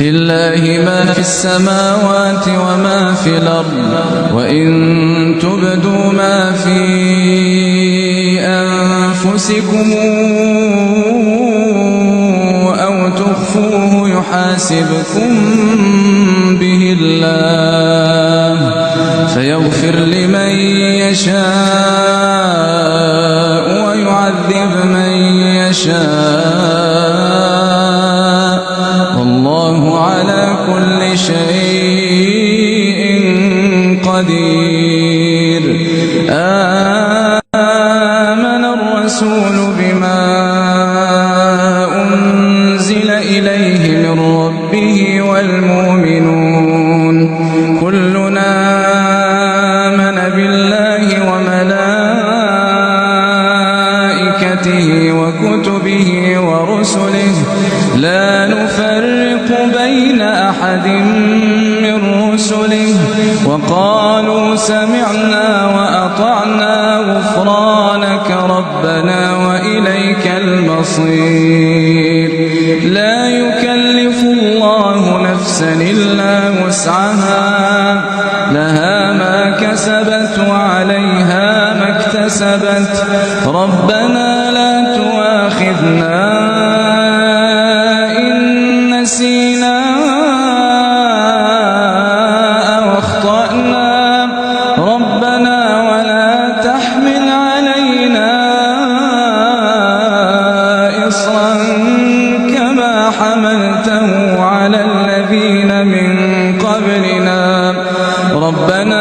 لله ما في السماوات وما في الأرض وإن تبدوا ما في أنفسكم أو تخفوه يحاسبكم به الله فيغفر لمن يشاء ويعذب من يشاء والله على كل شيء قدير. آمن الرسول بما أنزل إليه من ربه والمؤمنون كلنا آمن بالله وملائكته وكتبه ورسله لا نفرق بين أحد من رسله وقالوا سمعنا وأطعنا غفرانك ربنا وإليك المصير. لا يكلف الله نفسا إلا وسعها لها ما كسبت وعليها ما اكتسبت ربنا لا تؤاخذنا إن نسينا أو أخطأنا ربنا ولا تحمل علينا إصرا كما حملته على الذين من قبلنا ربنا